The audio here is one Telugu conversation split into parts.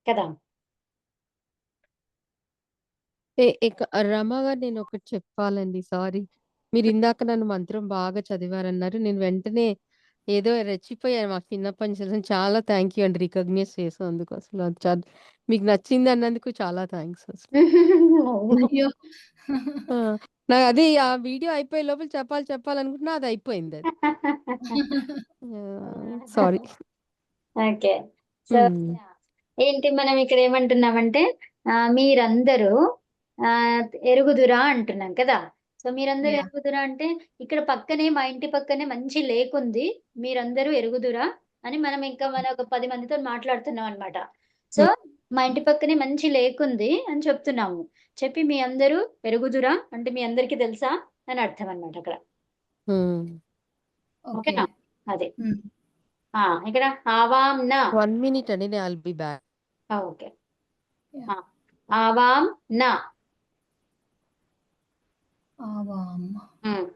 కదా! ఇక రమ గారు నేనొకటి చెప్పాలండి. సారీ. మీరిందాక నన్ను మంత్రం బాగా చదివారన్నారు. నేను వెంటనే ఏదో రెచ్చిపోయాను మాకు చిన్నప్పటి నుంచి అసలు చాలా థ్యాంక్ యూ అండి. రికగ్నైజ్ చేసినందుకు అసలు అది మీకు నచ్చిందన్నందుకు చాలా థాంక్స్ అసలు. ఓహ్! అయ్యో! ఆ! నాకది ఆ వీడియో అయిపోయే లోపల చెప్పాలనుకుంటున్నా అది అయిపోయిందది. సారీ. ఓకే. సో, హ్మ్. యాహ్! ఏంటి మనం ఇక్కడ ఏమంటున్నామంటే మీరందరూ ఎరుగుదురా అంటున్నాం కదా! సో, మీరందరూ యాహ్! ఎరుగుదురా అంటే ఇక్కడ పక్కనే మా ఇంటి పక్కనే మంచి లేక్ ఉంది. మీరందరూ ఎరుగుదురా అని మనం ఇంకా మన ఒక 10 మందితోని మాట్లాడుతున్నాం అన్నమాట. సో, హ్మ్. మా ఇంటి పక్కనే మంచి లేక్ ఉంది అని చెప్తున్నాము. చెప్పి మీ అందరూ ఎరుగుదురా అంటే మీ అందరికి తెలుసా అని అర్థం అన్నమాట అక్కడ. హ్మ్. ఓకే. ఓకేనా? అది. హ్మ్. ఇక్కడ ఆవాంన 1 మినిట్ అండి. I will be back. Okay. Yeah! ఆవాంన. ఆవాం. హ్మ్.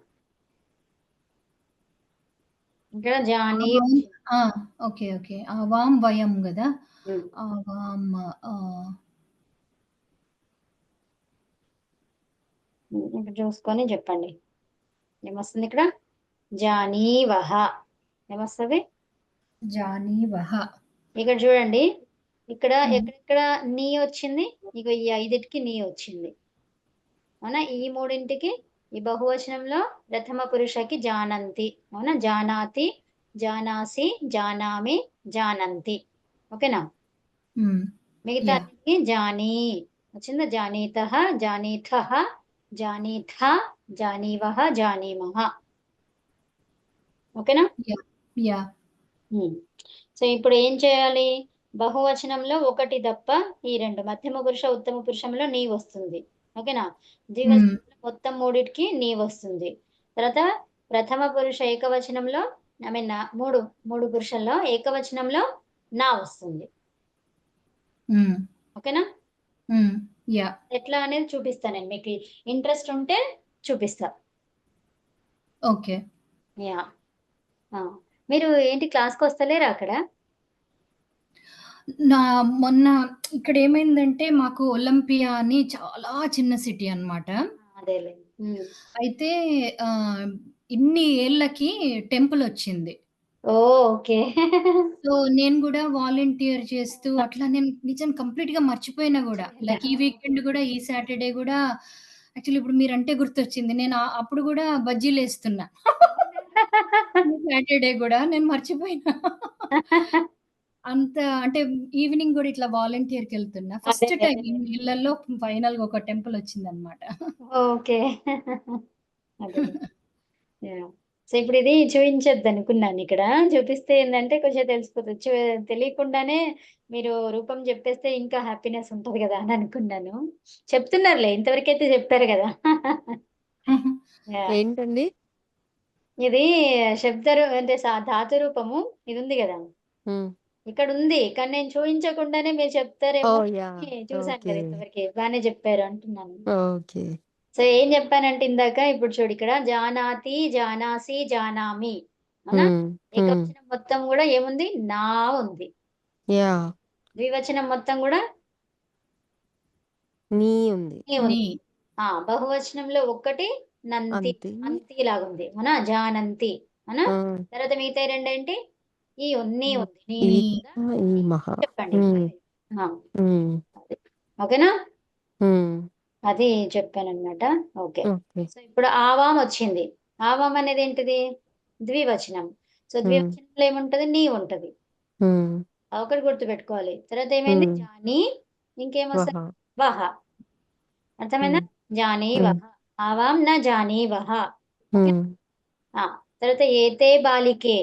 ఇక్కడ జానీ ఆవాం. ఆ! ఓకే. ఓకే. ఆవాం వయం గదా! హ్మ్. ఆవాం ఆహ్, ఇక్కడ చూసుకొని చెప్పండి. ఏమొస్తుందిక్కడ? జానీవహ. ఏమొస్తది? జానీవహ. ఇక్కడ చూడండి. ఇక్కడ హ్మ్. ఎక్కడెక్కడ నీ వచ్చింది? ఇగో ఈ 5టికి నీ వచ్చింది. అవునా? ఈ 3ంటికి ఈ బహువచనంలో ప్రథమ పురుషకి జానంతి. అవునా? జానాతి, జానాసి, జానామి, జానంతి. ఓకేనా? హ్మ్. మిగతా యాహ్! అన్నిటికి జానీ వచ్చిందా? జానీతః, జానీథః, జానీథ, జానీవః, జానీమః. ఓకేనా? యాహ్! యాహ్! హ్మ్. సో, ఇప్పుడు ఏం చేయాలి? బహువచనంలో ఒకటి తప్ప ఈ 2 మధ్యమ పురుష, ఉత్తమ పురుషంలో నీ వస్తుంది. ఓకేనా? హ్మ్. ద్వివచనంలో మొత్తం మూడిటికి నీ వస్తుంది. తర్వాత ప్రథమ పురుష ఏకవచనంలో ఐ మీన్ 3 పురుషుల్లో ఏకవచనంలో నా వస్తుంది. హ్మ్. ఓకేనా? హ్మ్. యాహ్! ఎట్లా అనేది చూపిస్తా నేను. మీకు ఇంట్రెస్ట్ ఉంటే చూపిస్తా. ఓకే. యాహ్! ఆ! మీరు ఏంటి క్లాస్‌కొస్తలేరా అక్కడ? నా మొన్న ఇక్కడేమైందంటే మాకు ఒలింపియా అని చాలా చిన్న సిటీ అన్నమాట. అదేలే. హ్మ్. అయితే ఆహ్, ఇన్ని ఏళ్ళకి టెంపులొచ్చింది. ఓహ్! ఓకే. సో, నేను గూడా వాలంటీర్ చేస్తూ అట్లా నేను నిజంగా కంప్లీట్‌గా మర్చిపోయినా గూడా. లైక్ ఈ వీకెండ్ గూడా ఈ సాటర్‌డే గూడా యాక్చువల్లీ ఇప్పుడు మీరంటే గుర్తొచ్చింది. నేను అప్పుడు గూడా బజ్జీలేస్తున్నా. ఈ సాటర్‌డే గూడా నేను మర్చిపోయినా. అంత అంటే ఈవినింగ్ గూడా ఇట్లా వాలంటీర్‌కెళ్తున్నా. అదే. ఫస్ట్ టైమ్ అదేలే. ఇన్ని ఇళ్లల్లో ఫైనల్‌గా ఒక టెంపులొచ్చిందన్నమాట. ఓకే. అదేలే. యాహ్! సో, ఇప్పుడిది చూయించొద్దనుకున్నానిక్కడ. చూపిస్తే ఏందంటే కొంచెం తెలిసిపోతది. తెలియకుండానే మీరు రూపం జెప్పేస్తే ఇంకా హ్యాపీనెస్ ఉంటది గదా! అని అనుకున్నాను. చెప్తున్నారులే ఇంతవరకైతే చెప్పారు గదా! యాహ్! ఏంటండి? ఇది అంటే ధాతు రూపము ఇదుంది గదా! హ్మ్. ఇక్కడుంది. కానీ నేను చూయించకుండానే మీరు చెప్తారేమో ఓహ్! యాహ్! అని చూసాను ఓకే. గదా! ఇంతవరకి. బానే జెప్పారు అంటున్నాను. ఓకే. సో, ఏం జెప్పానంటే ఇందాక ఇప్పుడు చూడు ఇక్కడ జానాతి, జానాసి, జానామి. అవునా? హ్మ్. హ్మ్. ఏకవచనం మొత్తం గూడా ఏముంది? నా ఉంది. యాహ్! ద్వివచనం మొత్తం గూడా నీ ఉంది. నీ నీ. ఉంది. బహువచనంలో ఒక్కటి నంతి. అంతే. అంతి లాగుంది. అవునా? జానంతి. అవునా? ఆ! తర్వాత మిగతాయి రెండేంటి? నీ హ్మ్. ఉంది. నీ ఈ నీ. ఉందా? ఈ మహా. చెప్పండి. హ్మ్. ఆ! హ్మ్. అది. ఓకేనా? హ్మ్. అది చెప్పాననమాట. ఓకే. ఓకే. సో, ఇప్పుడు ఆవాం ఒచ్చింది. ఆవాం అనేదేంటిది? ద్వివచనం. సో, హ్మ్. ద్వివచనంలో ఏముంటది? నీ ఉంటది. హ్మ్. ఒకటి గుర్తుపెట్టుకోవాలి. తర్వాత ఏమైంది? హ్మ్. జానీ ఇంకేమొస్తది? వహ. వహ. అర్థమైందా? హ్మ్. హ్మ్. జానీవహ. ఆవాం న జానీవహ. ఓకే. హ్మ్. ఆ! తర్వాత ఏతే బాలికే.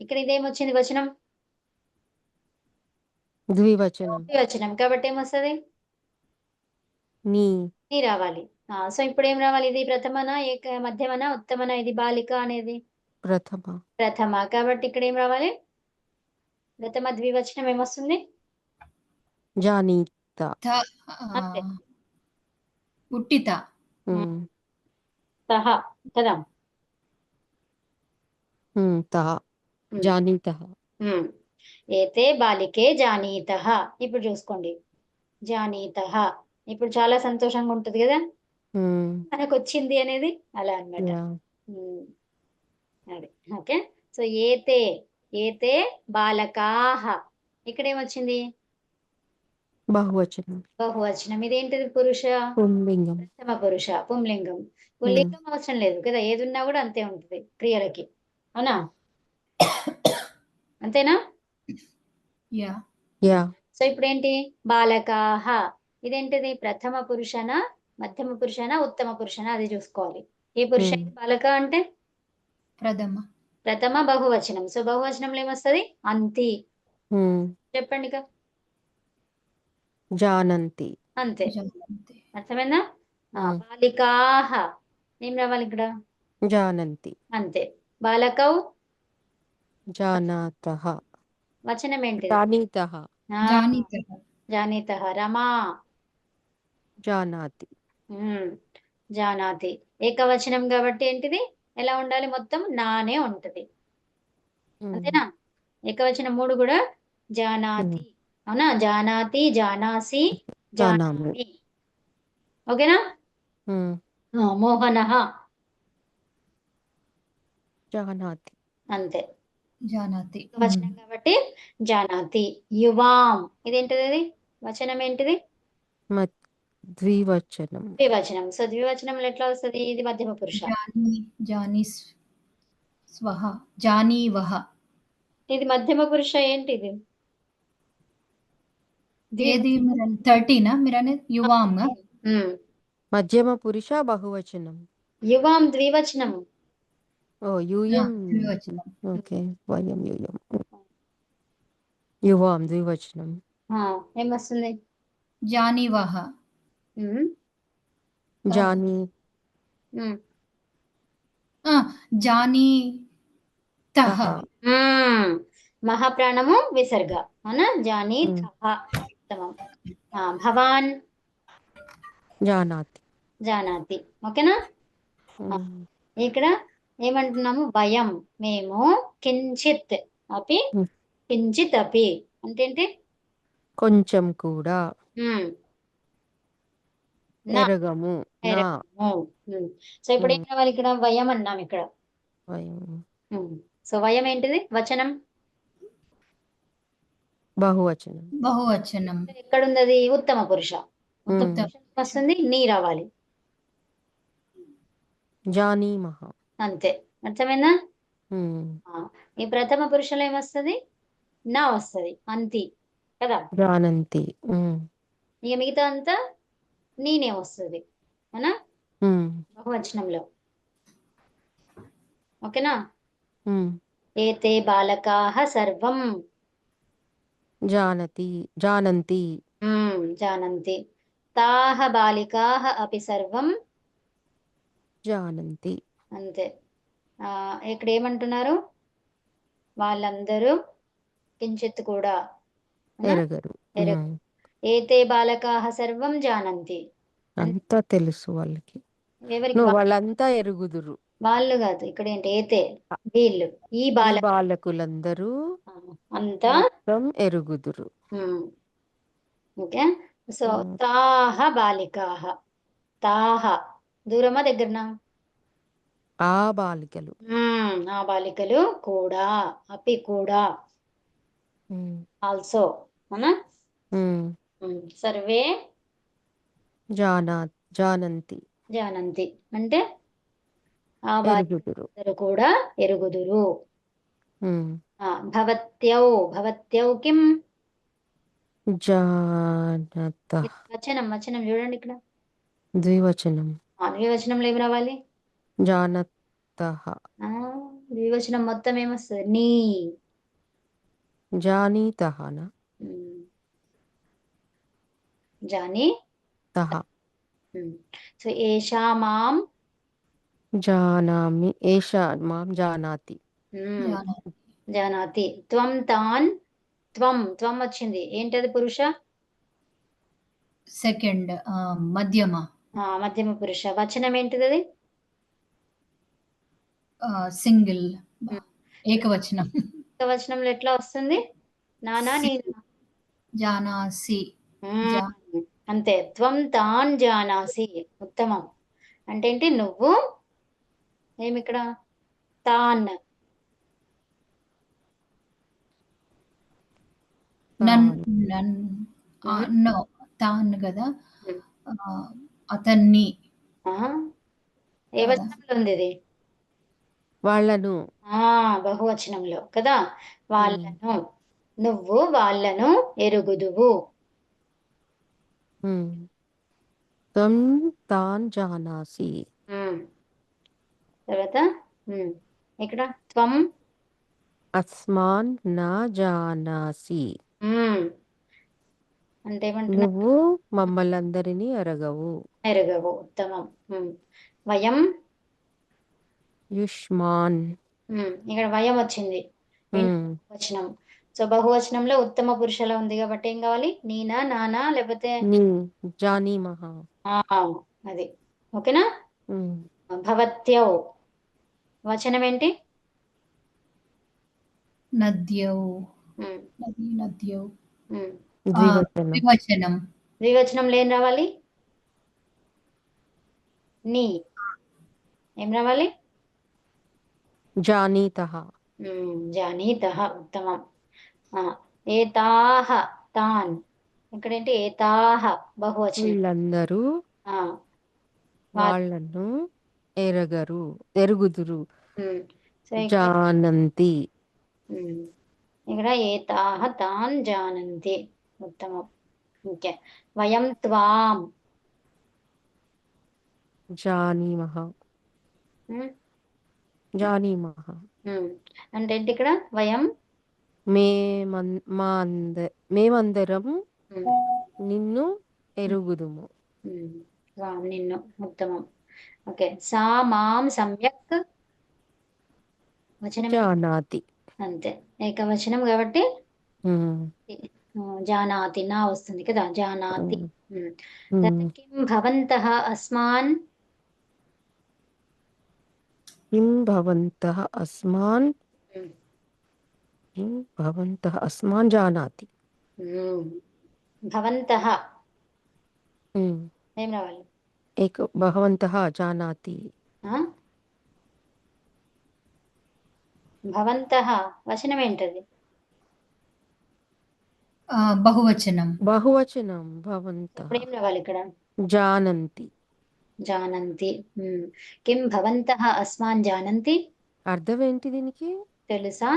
ఇక్కడ ఇదేమొచ్చింది వచనం? ద్వివచనం. ద్వివచనం. కాబట్టి ఏమొస్తది? నీ. నీ రావాలి. సో, ఇప్పుడేం రావాలి? ఇది ప్రథమనా? మధ్యమనా? ఉత్తమనా? ఇది బాలిక అనేది? ప్రథమ. ప్రథమ. కాబట్టి ఇక్కడేం రావాలి? ప్రథమ ద్వివచనం ఏమొస్తుంది? జానీత. త అంతే. ఉట్టిత. హ్మ్. హ్మ్. సహ కదా! హ్మ్. తహ. హ్మ్. జానీతః. హ్మ్. ఏతే బాలికే జానీతః. ఇప్పుడు చూసుకోండి, జానీతః. ఇప్పుడు చాలా సంతోషంగా ఉంటది కదా, మనకు వచ్చింది అనేది, అలా అన్నమాట. యా అది ఓకే. సో ఏతే, ఏతే బాలకాహ. ఇక్కడ ఏమొచ్చింది? బహువచనం బహువచనం. ఇదేంటిది? పురుష, పుంలింగం. ప్రథమ పురుష, పుంలింగం. పుల్లింగం అవసరం లేదు కదా, ఏది ఉన్నా కూడా అంతే ఉంటుంది క్రియలకి, అవునా? అంతేనా? యా యా సో ఇప్పుడు ఏంటి? బాలకాహ. ఇదేంటిది? ప్రథమ పురుషనా, మధ్యమ పురుషనా, ఉత్తమ పురుషనా, అది చూసుకోవాలి. ఏ పురుష ఇది? బాలక అంటే ప్రథమ ప్రథమ బహువచనం. సో బహువచనంలో ఏమొస్తుంది? అంతి. చెప్పండి ఇక. జానంతి. అంతే, జానంతి అర్థమైందా? బాలికాహ ఏం రావాలి ఇక్కడ? జానంతి. అంతే. బాలకౌ జానాతః. వచనం ఏంటిది? జానీతః. జానీతః జానీతః. రమా జానాతి. జానాతి. ఏకవచనం కాబట్టి ఏంటిది? ఎలా ఉండాలి? మొత్తం నానే ఉంటది, అంతేనా? ఏకవచనం 3 కూడా జానాతి, అవునా? జానాతి, జానాసి, జానామి. జానామి. ఓకేనా? మోహనః జానాతి. అంతే, జానాతి వచనం కాబట్టి జానాతి. యువాం ఇదేంటిది? అది వచనం ఏంటిది? ద్వివచనం. ద్వివచనం. సో ద్వివచనంలో ఎట్లా వస్తుంది? ఇది మధ్యమ పురుష. జాని జాని స్వహ జానీవహ. ఇది మధ్యమ పురుష. ఏంటిది? ఏది మీరు 13 మీరు అనేది? యువాం మధ్యమ పురుష బహువచనం. యువాం ద్వివచనం. యూయం. ద్వివచనం. ఓకే, వయం యూయం. యువాం ద్వివచనం. ఏమొస్తుంది? జానీవహ. జానీ. జానీతః. మహాప్రాణము విసర్గ, అవునా? జానీ ఉత్తమం. భవాన్ జానాతి. జానాతి. ఓకేనా? ఇక్కడ ఏమంటున్నాము? వయం మేము, కించిత్ అపి, కించిత్ అపి అంటే ఏంటి? కొంచెం కూడా. ఎరగము. సో ఇప్పుడు ఏం కావాలి ఇక్కడ? వయం అన్నాం ఇక్కడ. సో వయం ఏంటిది? వచనం బహువచనం. బహువచనం. ఎక్కడుంది అది? ఉత్తమ పురుష. ఉత్తమ ఉత్తమ పురుష వస్తుంది, నీ రావాలి, జానీమః. అంతే. అర్థమైందా? ఈ ప్రథమ పురుషులో ఏమొస్తుంది? నా వస్తుంది, అంతి కదా. జానంతి. ఇక మిగతా అంతా నేనే వస్తుంది, అవునా? బహువచనంలో. ఓకేనా? ఏతే బాలకాః సర్వం జానంతి. జానంతి. తాః బాలికాః అపి సర్వం జానంతి. అంతే. ఇక్కడ ఏమంటున్నారు? వాళ్ళందరూ కించిత్ కూడా ఎరగరు. ఏతే బాలకాః సర్వం జానంతి. అంతా తెలుసు వాళ్ళకి. ఎవరికి? వాళ్ళంతా ఎరుగుదురు. వాళ్ళు కాదు, ఇక్కడ ఏంటి? ఏతే వీళ్ళు, ఈ బాలకులందరూ అంతా ఎరుగుదురు. ఓకే. సో తాః బాలికాః. తాః దూరమా దగ్గరనా? ఆ బాలికలు. ఆ బాలికలు కూడా, అపి కూడా, ఆల్సో, అవునా? సర్వే జానంతి. జానంతి అంటే ఆ బాలికలు కూడా ఎరుగుదురు. భవత్యౌ. భవత్యౌ కిం? జానతః. వచనం. వచనం చూడండి ఇక్కడ. ద్వివచనం. ద్వివచనంలో ఏమి రావాలి? జానతః. ద్వివచనం మొత్తం ఏమొస్తుంది? నీ. జానీతఃనా? జానీతః. సో ఏషా మాం జానామి. ఏషా మాం జానాతి. జానాతి. త్వం తాన్. త్వం. త్వం వచ్చింది, ఏంటది? పురుష. సెకండ్ మధ్యమ. మధ్యమ పురుష. వచనం ఏంటిది? అది సింగిల్ ఏకవచనం. ఏకవచనంలో ఎట్లా వస్తుంది? నానా సి నేనా? జానాసి. జా అంతే. త్వం తాన్ జానాసి. ఉత్తమం. అంటే ఏంటి? నువ్వు ఏమిక్కడ? తాన్. నన్ తాన్. నన్ హ్మ్. నో. తాన్ గదా! హ్మ్. అతన్ని ఆహా! ఏ కాదా? వచనంలో ఉంది ఇది? వాళ్ళను. బహువచనంలో కదా! హ్మ్. వాళ్ళను. నువ్వు వాళ్ళను ఎరుగుదువు. హ్మ్. త్వం తాన్ జానాసి. హ్మ్. తర్వాత ఇక్కడ త్వం అస్మాన్ నా జానాసి. హ్మ్. అంటే ఏమంటున్నారు? నువ్వు మమ్మల్నందరినీ ఎరగవు. ఎరగవు. ఉత్తమం. వయం యుష్మాన్. ఇక్కడ వయం వచ్చింది. ఏంటి? హ్మ్. బహువచనం. సో, బహువచనంలో ఉత్తమ పురుషలా ఉంది కాబట్టి ఏం కావాలి? నీనా, నానా లేకపోతే నీ జానీమహ. ఆ! అది. ఓకేనా? హ్మ్. భవత్యౌ. వచనం ఏంటి? నద్యౌ. హ్మ్. నది, నద్యౌ. హ్మ్. ద్వివచనం. ద్వివచనం. ద్వివచనంలో ఏం రావాలి? నీ. ఏం రావాలి? జానీతః. జానీతః. ఉత్తమం. ఏతాః తాన్. ఇక్కడేంటి? ఏతాః బహువచనం. వీళ్ళందరూ ఆ! వాళ్ళు. వాళ్ళను ఎరుగుదురు. సో, ఇక్కడ జానంతి. ఇక్కడ ఏతాః తాన్ జానంతి. ఉత్తమం. ఓకే. వయం త్వాం. జానీమహ. హ్మ్. జానీమహ. అంటే ఏంటి ఇక్కడ? వయం మేమందరం హ్మ్. నిన్ను ఎరుగుదుము. త్వాం నిన్ను. ఉత్తమం. ఓకే. సా మాం సమ్యక్ వచనం ఏంటి? జానాతి. అంతే. ఏకవచనం కాబట్టి హ్మ్. జానాతి నా వస్తుంది కదా! జానాతి. హ్మ్. తర్వాత హ్మ్. కిం భవంతః అస్మాన్ కిం భవంతః అస్మాన్ హ్మ్. కిం భవంతః అస్మాన్ జానాతి. భవంతః హ్మ్. ఏం రావాలి? భవంతః జానాతి. ఆ? భవంతః వచనం ఏంటది? బహువచనం. బహువచనం భవంతః. ఇప్పుడు ఏం రావాలి ఇక్కడ? జానంతి. జానంతి. కిం భవంతః అస్మాన్ జానంతి? అర్థం ఏంటి దీనికి? తెలుసా?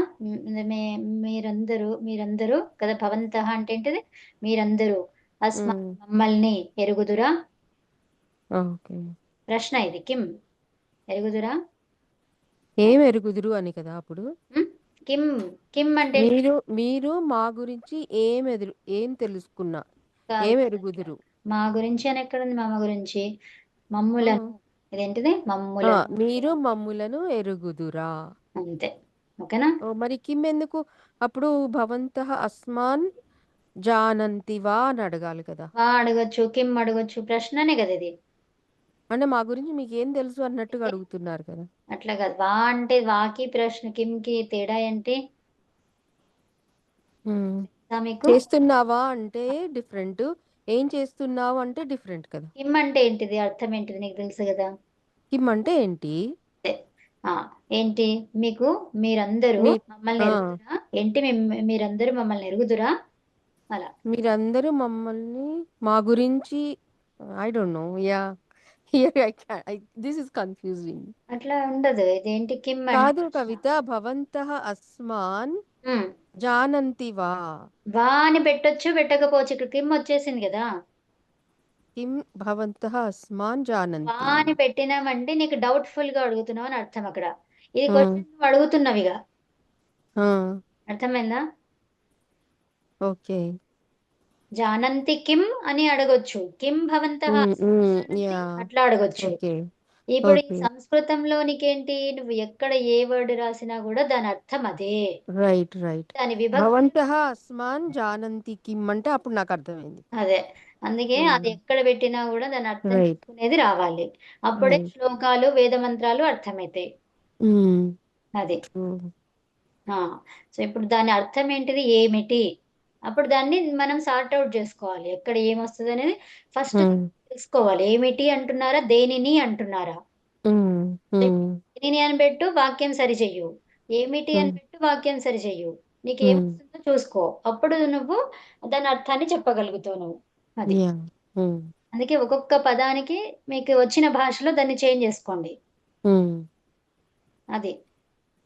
మీరందరూ కదా! భవంతః అంటే ఏంటిది? మీరందరూ అస్మాన్ మమ్మల్ని ఎరుగుదురా? ఓకే. ప్రశ్న ఇది. కిం ఎరుగుదురా? ఏం ఎరుగుదురు అని కదా అప్పుడు? కిం కిం అంటే మీరు మా గురించి ఏం తెలుసుకున్నా కాదు ఏం కాదు. ఎరుగుదురు? మా గురించి అని ఎక్కడుంది? మమ్మ గురించి. ఆ, మమ్ములను. ఇదేంటిది? మమ్ములను. మీరు మమ్ములను ఎరుగుదురా? అంతే. ఓకేనా? మరి కిమ్ ఎందుకు? అప్పుడు భవంతః అస్మాన్ జానంతివా అని అడగాలి కదా. వా అడగొచ్చు, కిం అడగొచ్చు. ప్రశ్ననే కదా ఇది. అంటే మా గురించి మీకు ఏం తెలుసు అన్నట్టుగా అడుగుతున్నారు కదా. అట్లా కాదు. వా అంటే వాకి ప్రశ్న కింకి తేడా ఏంటి? తెలుసా మీకు? చేస్తున్నావా అంటే డిఫరెంట్, ఏం చేస్తున్నావు అంటే డిఫరెంట్ కదా. కిం అంటే ఏంటిది? అర్థం ఏంటిది? నీకు తెలుసు కదా? కిమ్ అంటే ఏంటి? అంతే. ఆ! ఏంటి? మీరందరూ మీ మమ్మల్ని ఆ, ఎరుగుదురా? ఏంటి మీరందరూ మమ్మల్ని ఎరుగుదురా? అలా. మీరందరూ మమ్మల్ని మా గురించి I don't know. Yeah, here this is confusing. అట్లా ఉండదు. ఇదేంటి కిం అంటే కాదు ప్రశ్న. కవిత, భవంతః అస్మాన్ హ్మ్. జానంతివా? వా అని పెట్టొచ్చు, పెట్టకపోవచ్చు. ఇక్కడ కిమ్ వచ్చేసింది కదా! కిం భవంతః అస్మాన్ వా జానంతి. అని పెట్టినామంటే నీకు డౌట్‌ఫుల్‌గా అడుగుతున్నావు అని అర్థం అక్కడ. ఇది ఆ, క్వెషన్ నువ్వు అడుగుతున్నావిగ. ఆ, అర్థమైందా? ఓకే. జానంతి కిం అని అడగొచ్చు. కిం భవంతః అస్మాన్ జానంతి యా, అట్లా అడగొచ్చు. ఓకే. ఇప్పుడు ఈ ఓకే. సంస్కృతంలో నీకేంటి నువ్వు ఎక్కడ ఏ వర్డ్ రాసినా గూడా దాని అర్థం అదే. Right, right. దాని విభక్తి భవంతః అస్మాన్ జానంతి కిమ్ అంటే అప్పుడు నాకు అర్థమైంది. అదే. అందుకే అది ఎక్కడ పెట్టినా గూడా దాని అర్థం రైట్, చేసుకునేది రావాలి. అప్పుడే రైట్. శ్లోకాలు, వేద మంత్రాలు అర్థమైతాయి. అది. ఆ! సో, ఇప్పుడు దాని అర్థం ఏంటిది? ఏమిటి? అప్పుడు దాన్ని మనం సార్ట్ ఔట్ జేసుకోవాలి. ఎక్కడ ఏమొస్తదనేది ఫస్ట్ హ్మ్. తెలుసుకోవాలి. ఏమిటి అంటున్నారా? దేనిని అంటున్నారా? హ్మ్. హ్మ్. దేనిని అని బెట్టు, వాక్యం సరిచెయ్యు. ఏమిటి అని హ్మ్. బెట్టు, వాక్యం సరిచెయ్యు. హ్మ్. నీకేమొస్తుందో చూసుకో. అప్పుడు నువ్వు దాని అర్థాన్ని చెప్పగలుగుతావు నువ్వు. అది. యాహ్! హ్మ్. అందుకే ఒక్కొక్క పదానికి మీకు వచ్చిన భాషలో దాన్ని చేంజ్ జేసుకోండి. హ్మ్. అది.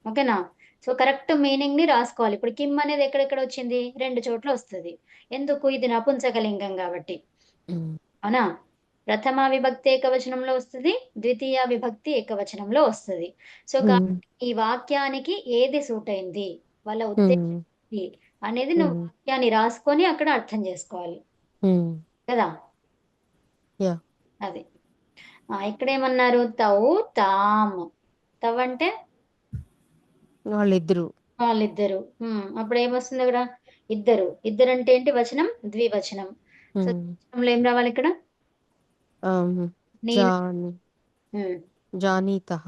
ఓకేనా? సో, కరెక్ట్ మీనింగ్‌ని రాసుకోవాలి. ఇప్పుడు కిమ్ అనేది ఎక్కడెక్కడొచ్చింది? 2 చోట్ల ఒస్తది. ఎందుకు? ఇది నపుంసకలింగం గాబట్టి. హ్మ్. అవునా? ప్రథమా విభక్తి ఏకవచనంలో వస్తది. ద్వితీయ విభక్తి ఏకవచనంలో వస్తది. సో, హ్మ్. కాబట్టి ఈ వాక్యానికి ఏది సూట్ అయింది? వాళ్ళ ఉద్దేశ్యం హ్మ్. ఏంటి? అనేది నువ్వు హ్మ్. వాక్యాన్ని రాసుకొని అక్కడ అర్థం జేసుకోవాలి. హ్మ్. కదా! యాహ్! అది. ఇక్కడేమన్నారు? తౌ, తామ్. తవ్ అంటే వాళ్ళిద్దరూ. వాళ్ళిద్దరు. అప్పుడేమొస్తుందక్కడ? ఇద్దరు. ఇద్దరంటే ఏంటి వచనం? ద్వివచనం. సో, హ్మ్. ద్వివచనంలో ఏం రావాలిక్కడ? హ్మ్. నేను హ్మ్. జానీతః.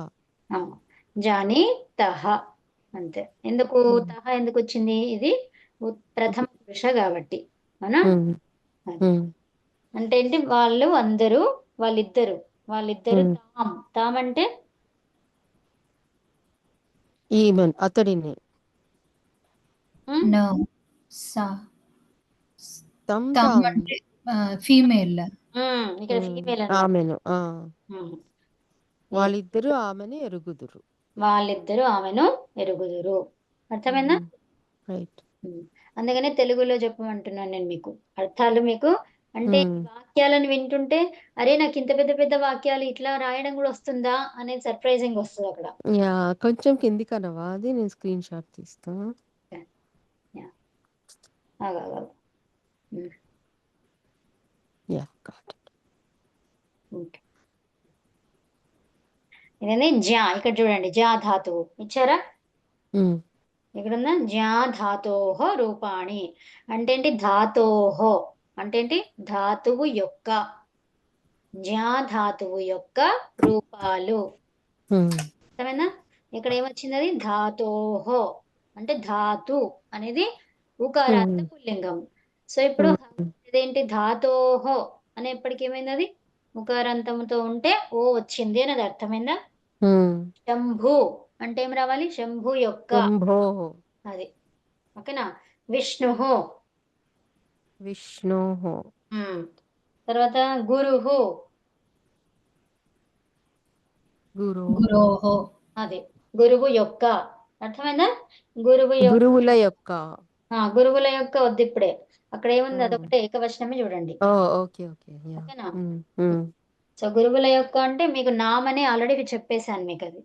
ఆ! జానీతః అంతే. ఎందుకు హ్మ్. తహ ఎందుకొచ్చింది? ఇది ప్రథమ పురుష గాబట్టి. అవునా? హ్మ్. అది. హ్మ్. అంటే ఏంటి? వాళ్ళు అందరూ, వాళ్ళిద్దరు. వాళ్ళిద్దరు హ్మ్. తామ్. తామ్ అంటే అతడిని. హ్మ్. నో. స తం తమ్ తాం. అంటే ఫీమేల్. ఇక్కడ హ్మ్. ఫీమేల్ అన్నమాట. ఆమెను. ఆ! హ్మ్. ఏ వాళ్ళిద్దరూ ఆమెని ఎరుగుదురు. వాళ్ళిద్దరూ ఆమెను ఎరుగుదురు. అర్థమైందా? హ్మ్. రైట్. హ్మ్. అందుకనే తెలుగులో చెప్పమంటున్నాను నేను మీకు. అర్థాలు మీకు అంటే ఈ హ్మ్. వాక్యాలను వింటుంటే, అరే! నాకింత పెద్ద పెద్ద వాక్యాలు ఇట్లా రాయడం గూడా వస్తుందా? అనేది సర్ప్రైజింగ్ వస్తదక్కడ. యాహ్! కొంచెం కిందికనవా అది? నేను స్క్రీన్ షాట్ తీస్తా. యాహ్! యాహ్! ఆగు. హ్మ్. యాహ్! Got it. ఓకే. ఇదేంది ఇక్కడ చూడండి ధాతువు ఇచ్చారా? హ్మ్. ఇక్కడుందా? ధాతోః రూపాణి. అంటే ఏంటి? ధాతోః అంటే ఏంటి? ధాతువు యొక్క. ధాతువు యొక్క రూపాలు. హ్మ్. అర్థమైందా? ఇక్కడ ఏమొచ్చిందది? ధాతోః అంటే ధాతు అనేది ఉకారాంత హ్మ్. పుల్లింగం. సో, ఇప్పుడు హ్మ్. ఇదేంటి? ధాతోః అనేప్పటికి ఏమైందది? ఉకారాంతంతో ఉంటే ఓ వచ్చింది అనేది అర్థమైందా? హ్మ్. శంభు అంటే ఏం రావాలి? శంభు యొక్క. శంభోః. అది. ఓకేనా? విష్ణుః. విష్ణోః. హ్మ్. తర్వాత గురుః. గురోః. గురోః. అది. గురువు యొక్క. అర్థమైందా? గురువు యొక్క గురువుల యొక్క. గురువుల యొక్క వద్దిప్పుడే. అక్కడేముంది హ్మ్. అదొకటే ఏకవచనమే చూడండి. ఓహ్! ఓకే. ఓకే. యాహ్! ఓకేనా? హ్మ్. హ్మ్. సో, గురువుల యొక్క అంటే మీకు నామని ఆల్రెడీ చెప్పేసాను మీకది.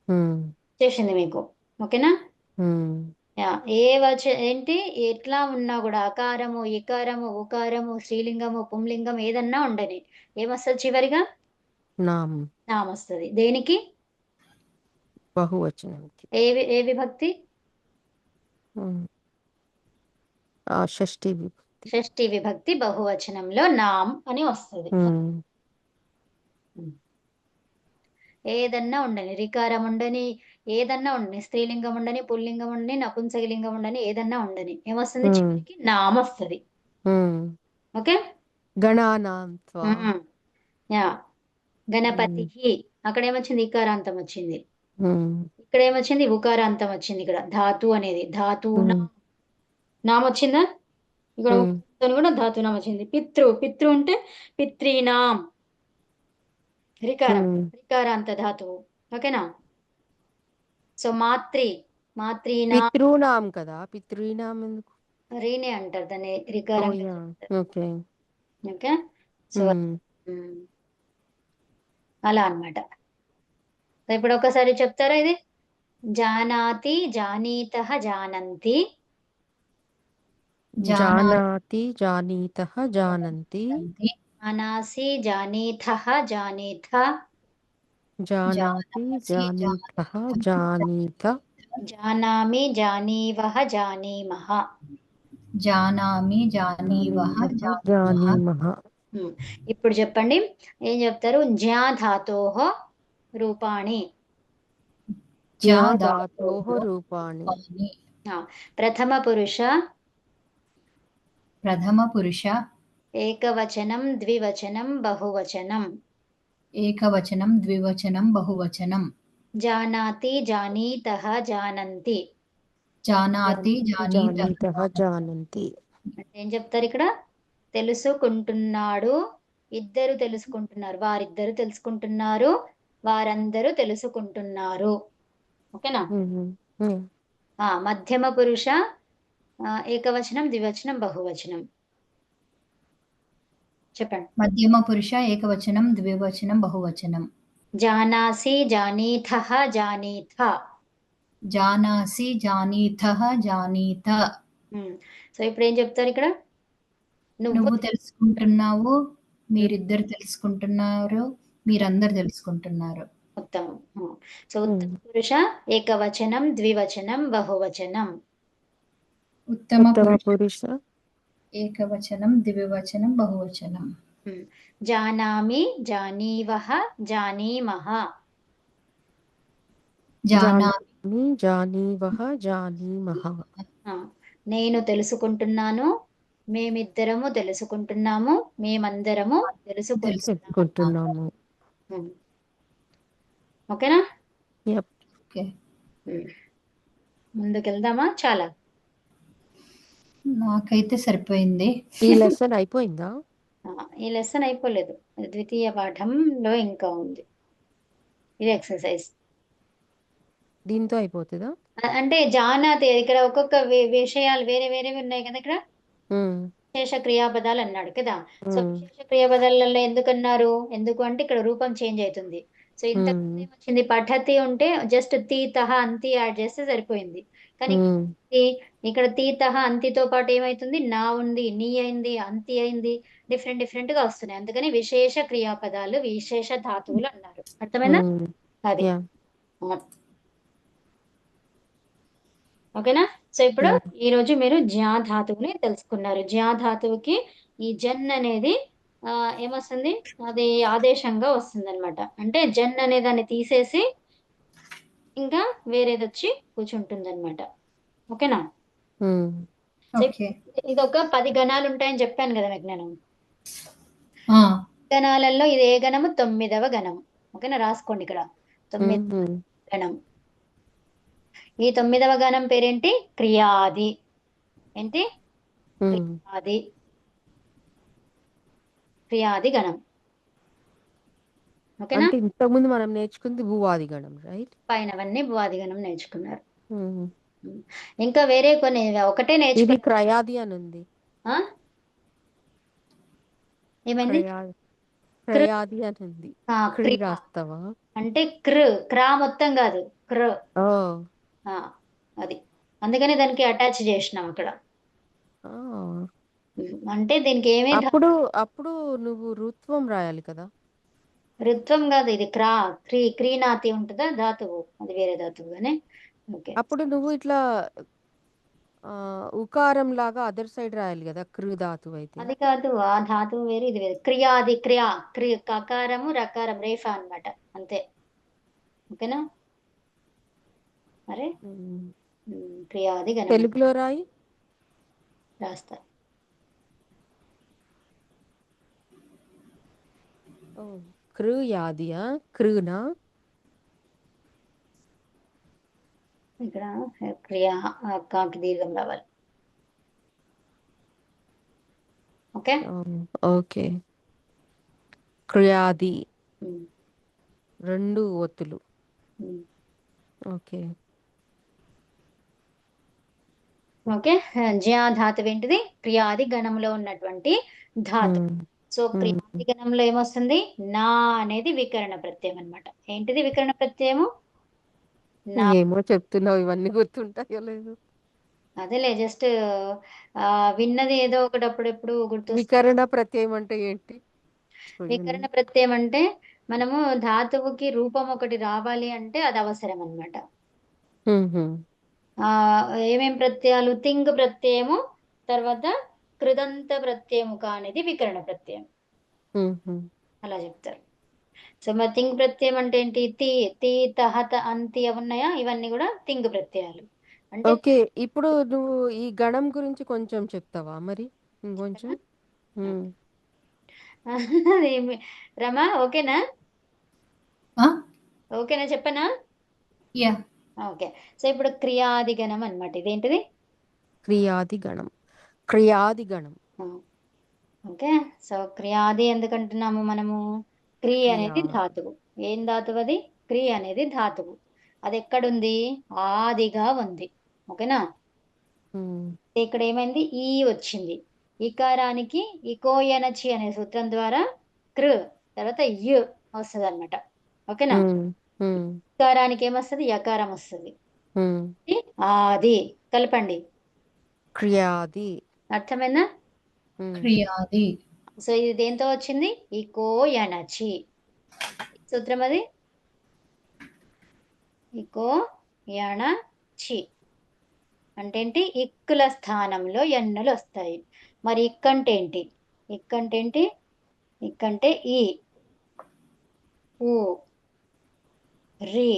హ్మ్. చేసింది మీకు. ఓకేనా? హ్మ్. యాహ్! ఏంటి ఎట్లా ఉన్నా గూడా అకారము, ఇకారము, ఉకారము, స్త్రీలింగము, పుంలింగం ఏదన్నా ఉండని. ఏమొస్తది చివరిగా? నామ్. నామొస్తది. దేనికి? బహువచనంకి. ఏ విభక్తి? హ్మ్. షష్ఠి విభక్తి. షష్ఠి విభక్తి బహువచనంలో నామ్ అని వస్తది. హ్మ్. హ్మ్. ఏదన్నా ఉండని. రికారం ఉండని, ఏదన్నా ఉండని. స్త్రీలింగం ఉండని, పుల్లింగం ఉండని, నపుంసకలింగం ఉండని, ఏదన్నా ఉండని. ఏమొస్తుంది హ్మ్. చివరికి నామొస్తది. హ్మ్. ఓకే? గణానాం త్వా. హ్మ్. యాహ్! హ్మ్. గణపతిః అక్కడేమొచ్చింది? ఇకారాంతం వచ్చింది. హ్మ్. ఇక్కడేమొచ్చింది? ఉకారాంతం వచ్చింది ఇక్కడ. ధాతు అనేది. ధాతూనా హ్మ్. నామొచ్చిందా? ఇక్కడ హ్మ్. ఉకారంతోని కూడా ధాతునాం వచ్చింది. పితృ అంటే పిత్రీనాం. రికారం. హ్మ్. రికారాంత ధాతువు. ఓకేనా? సో, మాత్రీనాం పితॄణాం కదా! పితॄణాం ఎందుకు? రీనే అంటారు దాన్ని. ఓహ్! రికారంగా యాహ్! చెప్తారు. ఓకే. ఓకే. సో, హ్మ్. హ్మ్. అలా అన్నమాట. సో, ఇప్పుడు ఒకసారి చెప్తారా ఇది? జానాతి, జానీతః, జానంతి. జానాతి, జానీతః, జానంతి. జానాతి, జానాసి, జానీథః, జానీథ. జానాతి, జానాసి, జానీతః, జానీతః, జానీత. జానామి, జానీవః, జానీమః. జానామి, జానీవః, జానీమః, జానీమః. జానీమః. హ్మ్. ఇప్పుడు చెప్పండి. ఏం చెప్తారు? ధాతోః రూపాణి. జా జా ధాతోః ధాతోః రూపాణి. రూపాణి. ప్రథమ పురుష ప్రథమ పురుష ఏకవచనం ద్వివచనం బహువచనం. ఏకవచనం ద్వివచనం బహువచనం. జానాతి జానీతః జానంతి. జానాతి జానీతః జానీతః జానంతి. అంటే ఏం చెప్తారు ఇక్కడ? తెలుసుకుంటున్నాడు, ఇద్దరు తెలుసుకుంటున్నారు, వారిద్దరు తెలుసుకుంటున్నారు, వారందరూ తెలుసుకుంటున్నారు. ఓకేనా? మధ్యమ పురుష ఏకవచనం ద్వివచనం బహువచనం. చెప్పండి. మధ్యమ పురుష ఏకవచనం ద్వివచనం బహువచనం. జానాసి జానీథః జానీథ. జానాసి జానీథః జానీత. సో ఇప్పుడు ఏం చెప్తారు ఇక్కడ? నువ్వు తెలుసుకుంటున్నావు, మీరిద్దరు తెలుసుకుంటున్నారు, మీరందరు తెలుసుకుంటున్నారు. ఉత్తమం. సో ఉత్తమ పురుష ఏకవచనం ద్వివచనం బహువచనం. ఉత్తమ ఉత్తమ పురుష పురుష ఏకవచనం ద్వివచనం బహువచనం. జానామి జానీవః జానీమః. జానామి జానీవః జానీమః. నేను తెలుసుకుంటున్నాను, మేమిద్దరము తెలుసుకుంటున్నాము, మేమందరము తెలుసుకుంటున్నాము. ఓకేనా? ఓకే. ముందుకెళ్దామా? చాలా నాకైతే సరిపోయింది. ఈ లెసన్ అయిపోయిందా? ఈ లెసన్ అయిపోలేదు, ద్వితీయ పాఠంలో ఇంకా ఉంది. ఇది ఎక్సర్సైజ్. దీంతో అయిపోతుందా? అంటే జానాతి ఇక్కడ ఒక్కొక్క విషయాలు వేరే వేరేవి ఉన్నాయి కదా. ఇక్కడ విశేష క్రియాపదాలు అన్నాడు కదా. సో విశేష క్రియాపదాలలో ఎందుకన్నారు? ఎందుకు అంటే ఇక్కడ రూపం చేంజ్ అవుతుంది. సో ఇంతకుముందు ఏమొచ్చింది? పఠతి ఉంటే జస్ట్ తీతః అంతి యాడ్ చేస్తే సరిపోయింది. కానీ ఇక్కడ తీతః అంతితో పాటు ఏమైతుంది? నా ఉంది, నీ అయింది, అంతి అయింది, డిఫరెంట్ డిఫరెంట్ గా వస్తున్నాయి. అందుకని విశేష క్రియాపదాలు విశేష ధాతువులు అన్నారు. అర్థమైందా? అది ఓకేనా? సో ఇప్పుడు ఈ రోజు మీరు జ్యా ధాతువుని తెలుసుకున్నారు. జ్యా ధాతువుకి ఈ జన్ అనేది ఏమొస్తుంది? అది ఆదేశంగా వస్తుంది అనమాట. అంటే జన్ అనే దాన్ని తీసేసి ఇంకా వేరేది వచ్చి కూర్చుంటుంది అనమాట. ఓకేనా? ఇది ఒక 10 గణాలు ఉంటాయని చెప్పాను కదా మీకు నేను. గణాలలో ఇది ఏ గణము? 9వ గణం. ఓకేనా? రాసుకోండి ఇక్కడ 9వ గణం. ఈ 9వ గణం పేరేంటి? క్రియాది. ఏంటి? క్రియాది. క్రియాది గణం. ఓకేనా? ఇంతకుముందు మనం నేర్చుకుంది భూవాది గణం, రైట్? పైనవన్నీ భూవాది గణం నేర్చుకున్నారు. ఇంకా వేరే కొన్ని ఒకటే ఇది నేర్చుకున్నారు. క్రయాది అని ఉంది. ఏమైంది? క్రయాది అని ఉంది. రాస్తావా? అంటే క్రా మొత్తం కాదు, క్ర. అది అందుకని దానికి అటాచ్ చేసినాం అక్కడ. అంటే దీనికి ఏమేమి? అప్పుడు నువ్వు రుత్వం రాయాలి కదా. రుత్వం కాదు, ఇది క్రీనాతి ఉంటుందా ధాతువు, అది వేరే ధాతువు. కానీ అప్పుడు నువ్వు ఇట్లా ఉకారం లాగా అదర్ సైడ్ రాయాలి కదా, కృ ధాతువు అయితే. అది కాదు, ఆ ధాతువు వేరు, ఇది వేరు. క్రియాది కకారము రకారం రేఫా అన్నమాట, అంతే. ఓకేనా? అరే క్రియాది గణం తెలుగులో రాయి. రాస్తా. క్రియాదియా? క్రూనా? ఇక్కడ క్రియా కాకి దీర్ఘం రావాలి. ఓకే. ఓకే. క్రియాది 2 ఒత్తులు. ఓకే. ఓకే. జ్యా ధాతువు ఏంటిది? క్రియాది గణంలో ఉన్నటువంటి ధాతువు. సో క్రియాది గణంలో ఏమొస్తుంది? నా అనేది వికరణ ప్రత్యయం అన్నమాట. ఏంటిది వికరణ ప్రత్యయము? ఏమో చెప్తున్నావు, ఇవన్నీ గుర్తుంటాయో లేదు. అదేలే, జస్ట్ విన్నది ఏదో ఒకటి అప్పుడెప్పుడు గుర్తు. వికరణ ప్రత్యయం అంటే ఏంటి? వికరణ ప్రత్యయం అంటే మనము ధాతువుకి రూపం ఒకటి రావాలి అంటే అది అవసరం అన్నమాట. ఏమేం ప్రత్యయాలు? తింగ్ ప్రత్యయము, తర్వాత కృదంత ప్రత్యయము అనేది వికరణ ప్రత్యయం. అలా చెప్తారు. సో మరి తింగ్ ప్రత్యయం అంటే ఏంటి? తి, తహ, త, అంతి అవి ఉన్నాయా? ఇవన్నీ కూడా తింగ్ ప్రత్యయాలు. అంటే ఓకే. ఇప్పుడు నువ్వు ఈ గణం గురించి కొంచెం చెప్తావా మరి? ఇంకొంచెం? చెప్పనా? హ్మ్. అదేమి రమా ఓకేనా? ఆ? ఓకేనా చెప్పనా? Yeah okay. సో ఇప్పుడు క్రియాదిగణం అన్నమాట. ఇదేంటిది? క్రియాది గణం. క్రియాది గణం. ఆ, ఓకే. సో క్రియాది ఎందుకంటున్నాము మనము? క్రి అనేది క్రియా. ధాతువు. ఏం ధాతువు అది? క్రి అనేది ధాతువు. అది ఎక్కడుంది? ఆదిగా ఉంది. ఓకేనా? హ్మ్. ఇక్కడ ఏమైంది? ఈ వచ్చింది. ఇకారానికి ఇకోయనచి అనే సూత్రం ద్వారా కృ తర్వాత యు వస్తుంది అనమాట. ఓకేనా? హ్మ్. హ్మ్. ఇకారానికి ఏమొస్తుంది? యకారం వస్తుంది. హ్మ్. ఆది కలపండి. క్రియాది. అర్థమైందా? హ్మ్. క్రియాది. సో ఇది దేంతో వచ్చింది? ఇకోయనచి సూత్రం అది. ఇకో యణ చి అంటే ఏంటి? ఇక్కుల స్థానంలో ఎన్నులు వస్తాయి. మరి ఇక్కంటే ఏంటి? ఇక్కంటే ఏంటి? ఇక్కంటే ఈ, ఊ, రి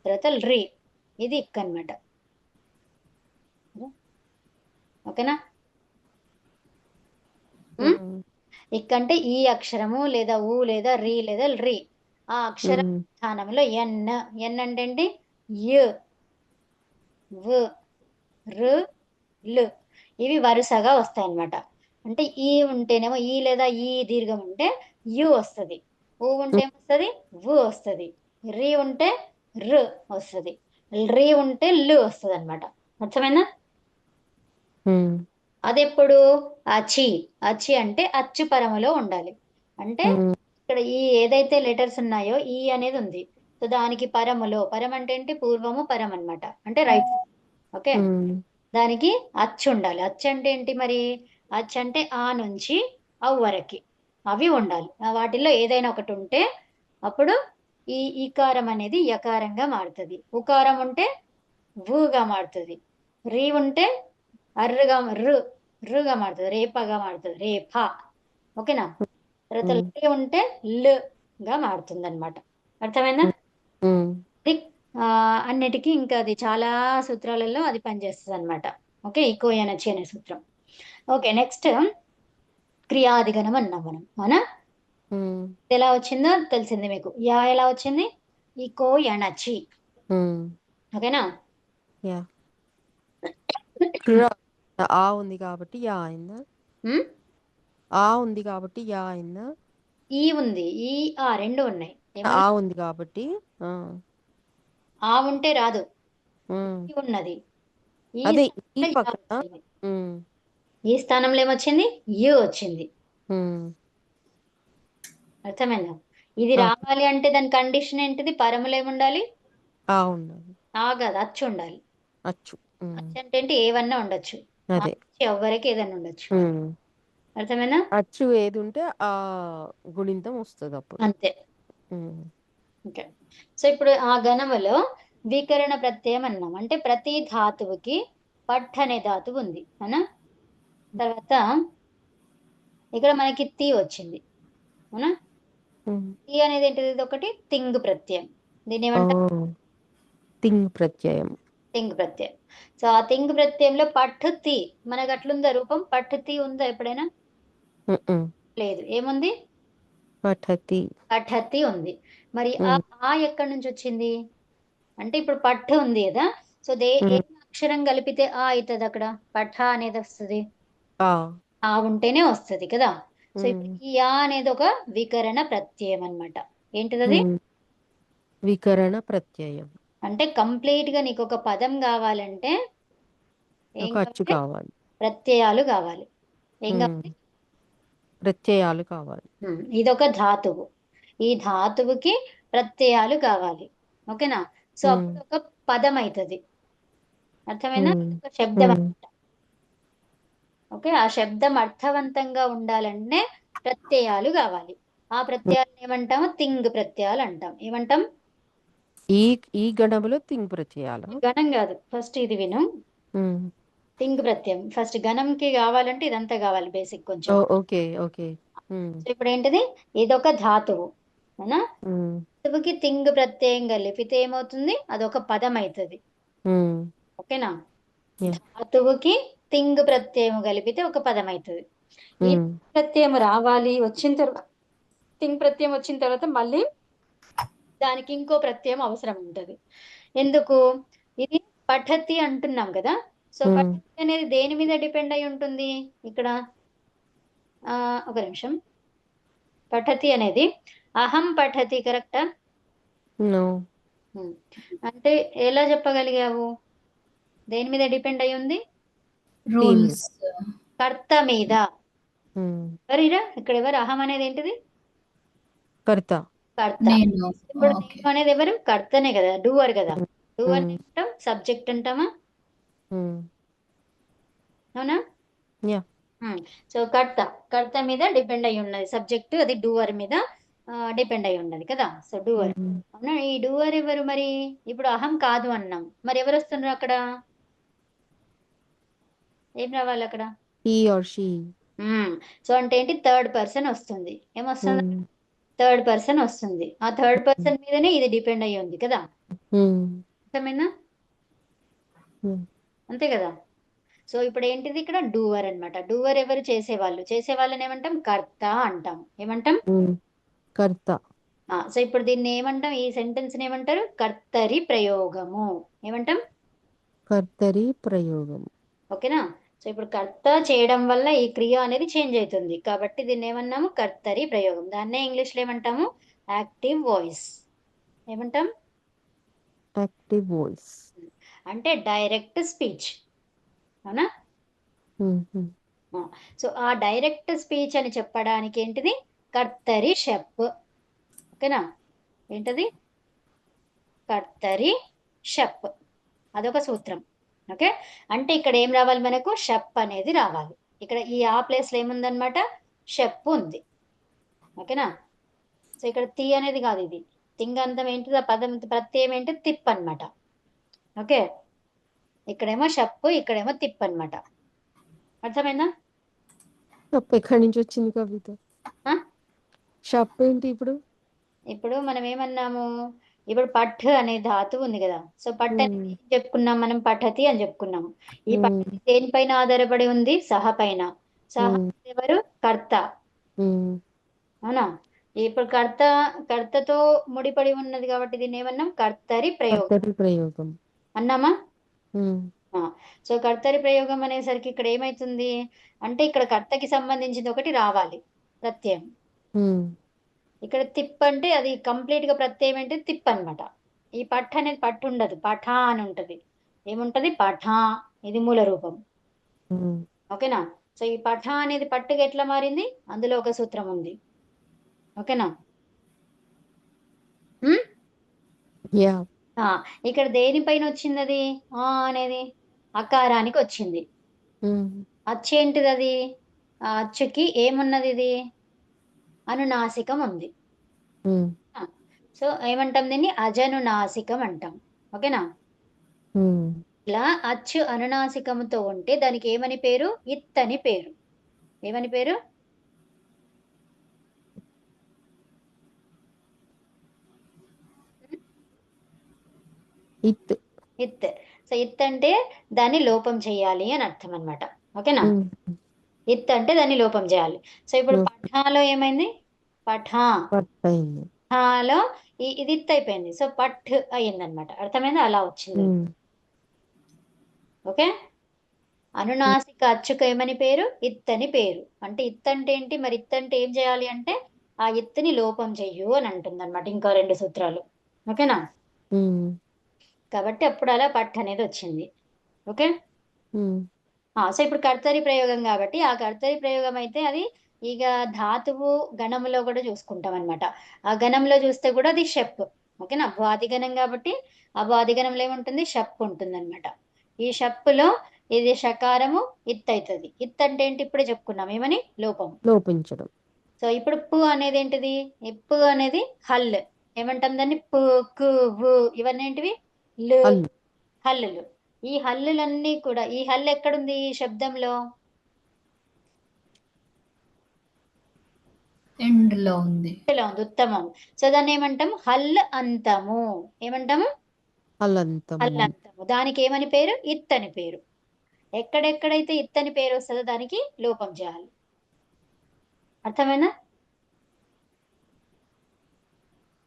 తర్వాత రి. ఇది ఇక్ అన్నమాట. ఓకేనా? హ్మ్. ఇక్కంటే ఈ అక్షరము లేదా ఊ లేదా రి లేదా రి. ఆ అక్షర హ్మ్. స్థానంలో ఎన్. ఎన్ అంటే ఏంటి? యు, వ్, రు, లు. ఇవి వరుసగా వస్తాయన్నమాట. అంటే ఈ ఉంటేనేమో ఈ లేదా ఈ దీర్ఘం ఉంటే యు వస్తది. ఊ ఉంటే ఏమొస్తది? వు వస్తది. రి ఉంటే రు వస్తది. రి ఉంటే లు వస్తదన్నమాట. అర్థమైందా? హ్మ్. అదెప్పుడు? అచి. అచి అంటే అచ్చు పరములో ఉండాలి. అంటే హ్మ్. ఇక్కడ ఈ ఏదైతే లెటర్స్ ఉన్నాయో ఈ అనేది ఉంది. సో దానికి పరములో, పరం అంటే ఏంటి? పూర్వము పరం అన్నమాట. అంటే రైట్ సైడ్. ఓకే. హ్మ్. దానికి అచ్చు ఉండాలి. అచ్చు అంటే ఏంటి మరి? అచ్చు అంటే ఆ నుంచి అవ్ వరకి అవి ఉండాలి. వాటిల్లో ఏదైనా ఒకటి ఉంటే అప్పుడు ఈ ఈకారం అనేది యకారంగా మారుతది. ఉకారం ఉంటే వుగా మారుతది. రి ఉంటే అర్రుగా రుగా మారుతది. రేపగా మారుతది. రేప. ఓకేనా? తర్వాత హ్మ్. లే ఉంటే లుగా మారుతుందన్నమాట. అర్థమైందా? హ్మ్. ఇది అన్నిటికి ఇంకా అది చాలా సూత్రాలలో అది పనిచేస్తదన్నమాట. ఓకే. ఇకో ఎనర్జీ అనే సూత్రం. ఓకే. నెక్స్ట్ క్రియాదిగణం అన్నాం మనం. అవునా? హ్మ్. ఎలా వచ్చిందో తెలిసింది మీకు. యా ఎలా వచ్చింది? ఇకో ఎనర్జీ. హ్మ్. ఓకేనా? యాహ్! క్ర ఆ ఉంది కాబట్టి యా అయిందా? హ్మ్. ఆ ఉంది కాబట్టి యా అయిందా? ఈ ఉంది. ఈ, ఆ 2 ఉన్నాయి. ఆ ఏమున్నాయి? ఉంది కాబట్టి. ఆ! ఆ ఉంటే రాదు. హ్మ్. ఈ ఉన్నది. ఈ అదే ఈ స్థానంలో యా పక్కన. వచ్చింది. హ్మ్. ఈ స్థానంలో ఏమొచ్చింది? యు వచ్చింది. హ్మ్. అర్థమైందా? ఇది ఆ! రావాలి అంటే దాని కండిషన్ ఏంటిది? పరములో ఏముండాలి? ఆ ఉండాలి. ఆ కాదు. అచ్చు ఉండాలి. అచ్చు. హ్మ్. అచ్చు అంటే ఏంటి? ఏవన్నా ఉండొచ్చు. ఆ అదే. నుంచి ఎవ్వరికి ఏదన్నా ఉండొచ్చు. హ్మ్. అర్థమైందా? అచ్చు ఏదుంటే ఆ గుణింతం వస్తదప్పుడు. అంతే. హ్మ్. ఓకే. సో ఇప్పుడు ఆ గణములో వికరణ ప్రత్యయం అన్నాం. అంటే ప్రతి ధాతువుకి పట్ అనే ధాతువు ఉంది. అవునా? తర్వాత ఇక్కడ మనకి తి వచ్చింది. అవునా? హ్మ్. తి అనేది ఏంటిది? ఇదొకటి తింగ్ ప్రత్యయం. దీన్నేమంటాం? ఓహ్! తింగ్ ప్రత్యయం. తింగ్ ప్రత్యయం. సో ఆ తింగ్ ప్రత్యయంలో పట్టు తి మనకట్లుందా రూపం? పట్టు తి ఉందా ఎప్పుడైనా? హుహు. లేదు. ఏముంది? పఠతి. పఠతి ఉంది. మరి హ్మ్. ఆ ఎక్కడి నుంచొచ్చింది? అంటే ఇప్పుడు పట్టు ఉంది గదా! సో ఏ హ్మ్. అక్షరం కలిపితే ఆ అయితదక్కడ? పఠ అనేదొస్తది. ఆ! ఆ ఉంటేనే వస్తది కదా! సో ఇప్పుడు హ్మ్. ఈ అనేది ఒక వికరణ ప్రత్యయం అన్నమాట. ఏంటిదది? హ్మ్. వికరణ ప్రత్యయం. అంటే కంప్లీట్‌గా నీకొక పదం గావాలంటే ఏం ఒక అచ్చు కావాలి? కావాలి. ప్రత్యయాలు గావాలి. ఏం హ్మ్. గావాలి? ప్రత్యయాలు కావాలి. ఇదొక ధాతువు. ఈ ధాతువుకి ప్రత్యయాలు కావాలి. ఓకేనా? సో హ్మ్. అప్పుడొక పదమైతది. అర్థమైందా? హ్మ్. అదొక శబ్దం హ్మ్. అన్నమాట. ఓకే. ఆ శబ్దం అర్థవంతంగా ఉండాలంటే ప్రత్యయాలు గావాలి. ఆ హ్మ్. ప్రత్యయాలను ఏమంటాము? తింగ్ ప్రత్యయాలంటాం. ఏమంటాం? ఈ ఈ గణములో తింగ్ ప్రత్యయాలా? గణం గాదు. ఫస్ట్ ఇది విను. హ్మ్. తింగ్ ప్రత్యయం. ఫస్ట్ గణంకి గావాలంటే ఇదంతా గావాలి బేసిక్ కొంచెం. ఓహ్! ఓకే. ఓకే. హ్మ్. సో ఇప్పుడేంటిది? ఇదొక ధాతువు. అవునా? ఉమ్, ధాతువుకి తింగ్ ప్రత్యయం కలిపితే ఏమవుతుంది? అదొక పదం అవుతుంది. ఉమ్, ఓకేనా? yeah, ధాతువుకి తింగ్ ప్రత్యయం కలిపితే ఒక పదం అవుతుంది. ఈ ఉమ్, ప్రత్యయం రావాలి, వచ్చిన తర్వాత తింగ్ ప్రత్యయం వచ్చిన తర్వాత మళ్ళీ దానికి ఇంకో ప్రత్యయం అవసరం ఉంటది. ఎందుకు? ఇది పఠతి అంటున్నాం కదా. సో ఉమ్, పఠతి అనేది దేని మీద డిపెండ్ అయి ఉంటుంది ఇక్కడ? ఒక నిమిషం. పఠతి అనేది అహం పఠతి, కరెక్టా? no, అంటే ఎలా చెప్పగలిగావు? దేని మీద డిపెండ్ అయి ఉంది? రూల్స్. కర్త మీద. ఉమ్, ఎవరిరా ఇక్కడ? ఎవరు? అహం అనేది ఏంటిది? కర్త. కర్త. నేను. ఇప్పుడు ఓకే. నేను అనేది ఎవరు? కర్తనే కదా, డూవర్ కదా. డూవర్ ఉమ్, ఏమంటాం? సబ్జెక్ట్ అంటామా? ఉమ్, అవునా? yeah, సో కర్త మీద డిపెండ్ అయి ఉన్నది సబ్జెక్ట్, అది డూవర్ మీద డిపెండ్ అయి ఉన్నది కదా. So doer. ఉమ్, అవునా? ఈ డూవర్ ఎవరు మరి? ఇప్పుడు అహం కాదు అన్నాం, మరి ఎవరు వస్తున్నారు అక్కడ? ఏం రావాలి అక్కడ? he or she. సో అంటే ఏంటి? థర్డ్ పర్సన్ వస్తుంది. ఏమొస్తుంది? ఉమ్, థర్డ్ పర్సన్ వస్తుంది. ఆ థర్డ్ పర్సన్ మీదనే ఇది డిపెండ్ అయ్యి ఉంది కదా. ఉమ్, అర్థమైందా? ఉమ్, అంతే కదా. సో ఇప్పుడు ఏంటిది ఇక్కడ? డూవర్ అన్నమాట. డూవర్ ఎవరు? చేసేవాళ్ళు. చేసేవాళ్ళని ఏమంటాం? కర్త అంటాం. ఏమంటాం? ఉమ్, కర్త. సో ఇప్పుడు దీన్ని ఏమంటాం? ఈ సెంటెన్స్ ని ఏమంటారు? కర్తరి ప్రయోగము. ఏమంటాం? కర్తరి ప్రయోగం. ఓకేనా? సో ఇప్పుడు కర్త చేయడం వల్ల ఈ క్రియ అనేది చేంజ్ అవుతుంది, కాబట్టి దీన్ని ఏమన్నాము? కర్తరి ప్రయోగం. దాన్నే ఇంగ్లీష్లో ఏమంటాము? Active voice. ఏమంటాం? Active voice. అంటే డైరెక్ట్ స్పీచ్. అవునా? సో ఆ డైరెక్ట్ స్పీచ్ అని చెప్పడానికి ఏంటిది? కర్తరి షప్. ఓకేనా? ఏంటది? కర్తరి షప్. అదొక సూత్రం. ఓకే. అంటే ఇక్కడ ఏం రావాలి మనకు? షప్ అనేది రావాలి. ఇక్కడ ఈ ఆ ప్లేస్ లో ఏముందనమాట? షప్ ఉంది. ఓకేనా? సో ఇక్కడ తి అనేది కాదు, ఇది తింగంతం ఏంటిది? ఆ పదం ప్రత్యయం ఏంటి? తిప్ అన్నమాట. ఓకే. ఇక్కడేమో షప్, ఇక్కడేమో తిప్ అన్నమాట. అర్థమైందా? షప్ ఎక్కడి నుంచి వచ్చింది కవిత? ఆ? షప్ ఏంటి ఇప్పుడు? ఇప్పుడు మనం ఏమన్నాము? ఇప్పుడు పఠ్ అనే ధాతువు ఉంది కదా. సో పఠ్ అనేది ఏం చెప్పుకున్నాం మనం? పఠతి అని చెప్పుకున్నాము. ఈ పఠతి దేనిపైన ఆధారపడి ఉంది? సహ పైన. సహ ఎవరు? కర్త. అవునా? ఇప్పుడు కర్తతో ముడిపడి ఉన్నది కాబట్టి దీన్ని ఏమన్నాం? కర్తరి ప్రయోగం కర్తరి ప్రయోగం అన్నామా? ఉమ్, సో కర్తరి ప్రయోగం అనేసరికి ఇక్కడ ఏమైతుంది అంటే, ఇక్కడ కర్తకి సంబంధించింది ఒకటి రావాలి ప్రత్యయం. ఉమ్, ఇక్కడ తిప్ అంటే అది కంప్లీట్ గా ప్రత్యయం అంటే తిప్ అన్నమాట. ఈ పఠ్ అనేది పట్టు ఉండదు, పఠ అని ఉంటది. ఏముంటది? పఠ. ఇది మూల రూపం. ఉమ్, ఓకేనా? సో ఈ పఠ అనేది పట్టుగా ఎట్లా మారింది? అందులో ఒక సూత్రం ఉంది. ఓకేనా? ఉమ్? యా. ఇక్కడ దేనిపైన వచ్చింది అది? అనేది అకారానికి వచ్చింది. ఉమ్, అచ్చు ఏంటిది అది? ఆ అచ్చుకి ఏమున్నది? ఇది అనునాసికం ఉంది. ఉమ్, సో ఏమంటాం దీన్ని? అజనునాసికం అంటాం. ఓకేనా? ఉమ్, ఇలా అచ్చు అనునాసికముతో ఉంటే దానికి ఏమని పేరు? ఇత్ అని పేరు. ఏమని పేరు? ఇత్. ఇత్. సో ఇత్ అంటే దాన్ని లోపం చేయాలి అని అర్థం అన్నమాట. ఓకేనా? ఉమ్, ఇత్ అంటే దాన్ని లోపం చేయాలి. సో ఇప్పుడు ఉమ్, పఠాలో ఏమైంది? పఠా. పట్ అయింది. లో ఇది ఇత్ అయిపోయింది. సో పఠ్ అయ్యిందనమాట. అర్థమైందా? అలా వచ్చింది. ఉమ్, ఓకే. అనునాసిక అచ్చుకు ఏమని పేరు? ఇత్ అని పేరు. అంటే ఇత్ అంటే ఏంటి మరి? ఇత్ అంటే ఏం చేయాలి అంటే ఆ ఇత్తుని లోపం చెయ్యు అని అంటుంది అనమాట. ఇంకో 2 సూత్రాలు. ఓకేనా? ఉమ్, కాబట్టి అప్పుడు అలా పఠ్ అనేది వచ్చింది. ఓకే. ఉమ్, సో ఇప్పుడు కర్తరి ప్రయోగం కాబట్టి ఆ కర్తరి ప్రయోగం అయితే అది ఇక ధాతువు గణములో కూడా చూసుకుంటాం అనమాట. ఆ గణంలో చూస్తే కూడా అది షప్. ఓకేనా? అభ్వాది గణం కాబట్టి అభ్వాది గణంలో ఏముంటుంది? షప్ ఉంటుంది అనమాట. ఈ షప్పులో ఇది షకారము ఇత్ అవుతుంది. ఇత్ అంటే ఏంటి? ఇప్పుడే చెప్పుకున్నాం. ఏమని? లోపం. లోపించడం. సో ఇప్పుడు పు అనేది ఏంటిది? ఈ పు అనేది హల్. ఏమంటాం దాన్ని? పు, కు, వు ఇవన్నీ ఏంటివి? లు. అల్లు. హల్లులు. ఈ హల్లులన్నీ కూడా, ఈ హల్లు ఎక్కడుంది ఈ శబ్దంలో? ఎండ్‌లో ఉంది. ఇలా ఉంది ఉత్తమం. సో దాన్ని ఏమంటాం హల్ అంతము. ఏమంటాము అలంతము. హల్ అంతము. దానికి ఏమని పేరు ఇత్ అని పేరు. ఎక్కడెక్కడైతే ఇత్ అని పేరు వస్తుందో దానికి లోపం చేయాలి. అర్థమైనా?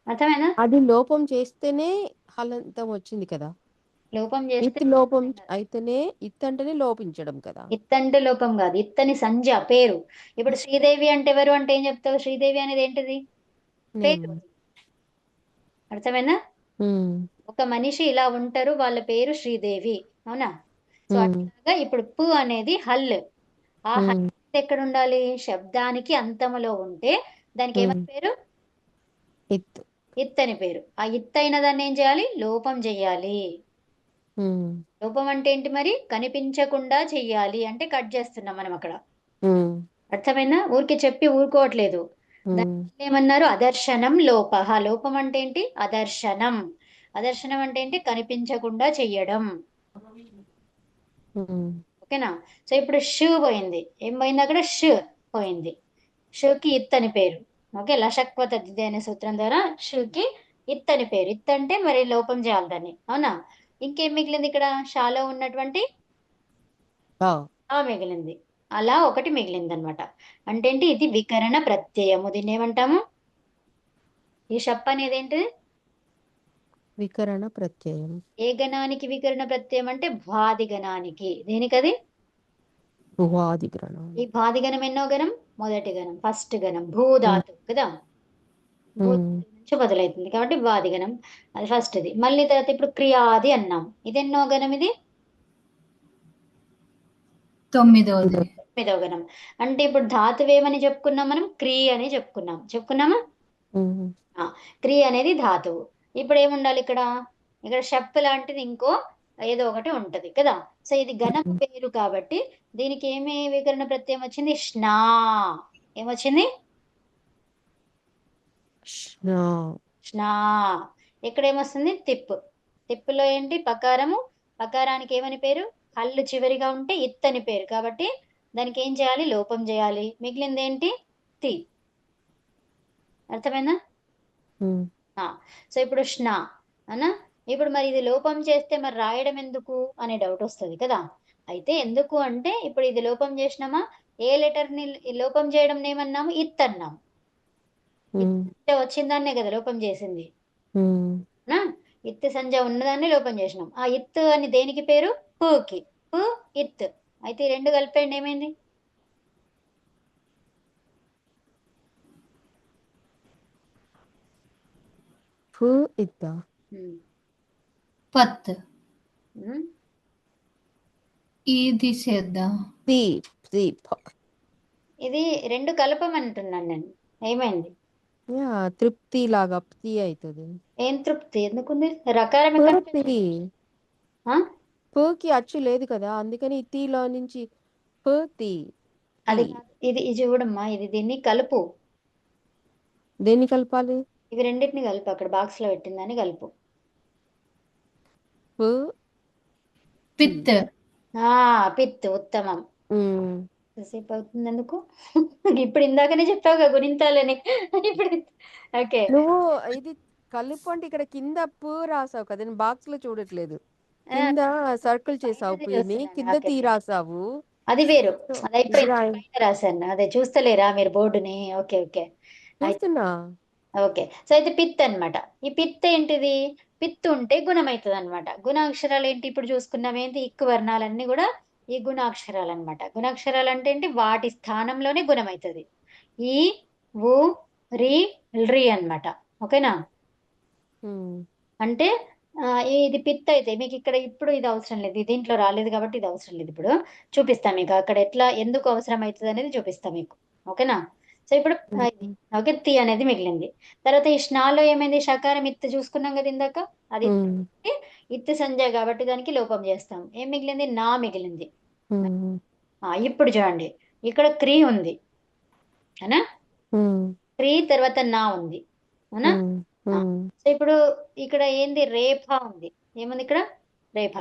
అర్థమైనా? అది లోపం చేస్తేనే హలంతం వచ్చింది కదా. లోపం చేస్తే ఇత్ లోపం అయితేనే ఇత్ అంటేనే లోపించడం కదా. ఇత్ అంటే లోపం కాదు. ఇత్ అని సంజ్ఞ పేరు. ఇప్పుడు శ్రీదేవి అంటే ఎవరు అంటే ఏం చెప్తావు? శ్రీదేవి అనేది ఏంటిది? పేరు. నేమ్. అర్థమైనా? ఉమ్, ఒక మనిషి ఇలా ఉంటారు, వాళ్ళ పేరు శ్రీదేవి. అవునా? సో ఉమ్, అట్లాగా ఇప్పుడు పు అనేది హల్. ఆ హల్ ఉమ్, ఎక్కడ ఉండాలి? శబ్దానికి అంతములో ఉంటే దానికి ఏమని పేరు? ఇత్. ఇత్ అని పేరు. ఆ ఇత్ అయిన దాన్ని ఏం చేయాలి? లోపం చెయ్యాలి. ఉమ్, లోపం అంటే ఏంటి మరి? కనిపించకుండా చెయ్యాలి అంటే కట్ చేస్తున్నాం మనం అక్కడ. ఉమ్, అర్థమైందా? ఊరికే చెప్పి ఊరుకోవట్లేదు. ఉమ్, దాన్ని ఏమన్నారు? అదర్శనం లోపహ. లోపం అంటే ఏంటి? అదర్శనం. అదర్శనం అంటే ఏంటి? కనిపించకుండా చెయ్యడం. ఉమ్, ఓకేనా? సో ఇప్పుడు షూ పోయింది. ఏం పోయింది అక్కడ? షూ పోయింది. షూకి ఇత్ అని పేరు. ఓకే, లషక్వ తద్దిది అనే సూత్రం ద్వారా షూకి ఇత్ అని పేరు. ఇత్ అంటే మరి లోపం చేయాలి దాన్ని. అవునా? ఇంకేం మిగిలింది ఇక్కడ? షాలో ఉన్నటువంటి ఆ, ఆ మిగిలింది. అలా ఒకటి మిగిలింది అనమాట. అంటే ఏంటి? ఇది వికరణ ప్రత్యయము. దీన్ని ఏమంటాము? ఈ షప్ అనేది ఏంటి? వికరణ ప్రత్యయం. ఏ గణానికి వికరణ ప్రత్యయం అంటే భ్వాది గణానికి. దేనికది? భువాదిగ్రహణం. ఈ భ్వాది గణం ఎన్నో గణం? మొదటి గణం, ఫస్ట్ గణం. భూధాతు కదా. ఉమ్, భూధాతు నుంచి మొదలవుతుంది కాబట్టి భ్వాది గణం. అది ఫస్ట్ది. మళ్ళీ తర్వాత ఇప్పుడు క్రియాది అన్నాం. ఇది ఎన్నో గణం? ఇది 9వ. 9వ గణం. అంటే ఇప్పుడు ధాతువేమని చెప్పుకున్నాం మనం? క్రీ అని చెప్పుకున్నామా? ఉమ్, క్రీ అనేది ధాతువు. ఇప్పుడు ఏముండాలి ఇక్కడ? ఇక్కడ షప్ లాంటిది ఇంకో ఏదో ఒకటి ఉంటది కదా. సో ఇది గణం పేరు కాబట్టి దీనికి ఏమి వికరణ ప్రత్యయం వచ్చింది? స్నా. ఏమొచ్చింది? ష్నా. స్నా. ఇక్కడ ఏమొస్తుంది? తిప్పు. తిప్పులో ఏంటి? పకారము. పకారానికి ఏమని పేరు? హల్లు చివరిగా ఉంటే ఇత్ అని పేరు కాబట్టి దానికి ఏం చేయాలి? లోపం చేయాలి. మిగిలింది ఏంటి? తి. అర్థమైందా? ఉమ్, సో ఇప్పుడు స్నా అనా. ఇప్పుడు మరి ఇది లోపం చేస్తే మరి రాయడం ఎందుకు అనే డౌట్ వస్తుంది కదా. అయితే ఎందుకు అంటే ఇప్పుడు ఇది లోపం చేసినామా? ఏ లెటర్ ని లోపం చేయడం ఏమన్నాము? ఇత్ అన్నాం. ఉమ్, ఇత్ వచ్చిందాన్నే కదా లోపం చేసింది. ఉమ్, నా ఇత్ సంజ ఉన్నదాన్ని లోపం చేసినాం. ఆ ఇత్ అని దేనికి పేరు? పుకి. పు ఇత్. అయితే ఈ రెండు కలిపేయండి, ఏమైంది? ఫు ఇత్త. ఉమ్. పత్. ఉమ్. ఇది చేద్దాం. తి. తి. ఇది రెండు కలపమంటున్నాను నేను. ఏమైంది? యా, తృప్తి లాగా ప్తి అవుతుంది. ఏం తృప్తి ఎందుకుంది? రకారం ఎక్కడ నుంచి తి. ఆ? పుకి అచ్చు లేదు కదా, అందుకని తీలో నుంచి తి. అది కాదు. ఇది చూడమ్మా, ఇది దీన్ని కలుపు. దేన్ని కలపాలి? ఇవి రెండింటిని కలుపు. అక్కడ బాక్స్ లో పెట్టిందని కలుపు. పు. పిత్. పిత్. ఉత్తమం. ఉమ్, ఎంతసేపు అవుతుంది ఎందుకు? ఇప్పుడు ఇందాకనే చెప్పావుగా గుణింతాలని. ఇప్పుడు ఓకే. నువ్వు ఇది కలుపు అంటే ఇక్కడ కింద పు రాసావు కదా, నేను బాక్స్ లో చూడట్లేదు. కింద సర్కిల్ చేసావు పైనది పుని, చూస్తున్నాను. కింద ఓకే. తి రాసావు. అది వేరు. సో అది ఇది అయిపోయింది. రాయి. పైన రాశాను. అదే చూస్తలేరా మీరు బోర్డుని? Okay okay. అయితే చూస్తున్నా. ఓకే. సో అయితే పిత్ అన్నమాట. ఈ పిత్ ఏంటిది? పిత్ ఉంటే గుణం అవుతుంది అనమాట. గుణాక్షరాలు ఏంటి? ఇప్పుడు చూసుకున్నాం ఏంటి? ఇక్కు వర్ణాలన్నీ కూడా ఈ గుణాక్షరాలు అనమాట. గుణాక్షరాలు అంటే ఏంటి? వాటి స్థానంలోనే గుణం అవుతుంది. ఈ, ఉ, రి, రి అన్నమాట. ఓకేనా? ఉమ్, అంటే ఇది పిత్ అయితే మీకు ఇక్కడ ఇప్పుడు ఇది అవసరం లేదు. ఇది దీంట్లో రాలేదు కాబట్టి ఇది అవసరం లేదు. ఇప్పుడు చూపిస్తాం మీకు అక్కడ ఎట్లా ఎందుకు అవసరం అవుతుంది అనేది చూపిస్తాం మీకు. ఓకేనా? సో ఇప్పుడు ఇది ఓకే. తి అనేది మిగిలింది. తర్వాత ఈ స్నాలో ఏమైంది? షకారం ఇత్ చూసుకున్నాం కదా ఇందాక. అది ఉమ్, ఇత్ సంజయ్ కాబట్టి దానికి లోపం చేస్తాం. ఏం మిగిలింది? నా మిగిలింది. ఉమ్, ఇప్పుడు చూడండి, ఇక్కడ క్రీ ఉంది అవునా. ఉమ్, క్రీ తర్వాత నా ఉంది అవునా. ఉమ్, ఉమ్, సో ఇప్పుడు ఇక్కడ ఏంది? రేఫ ఉంది. ఏముంది ఇక్కడ? రేఫ.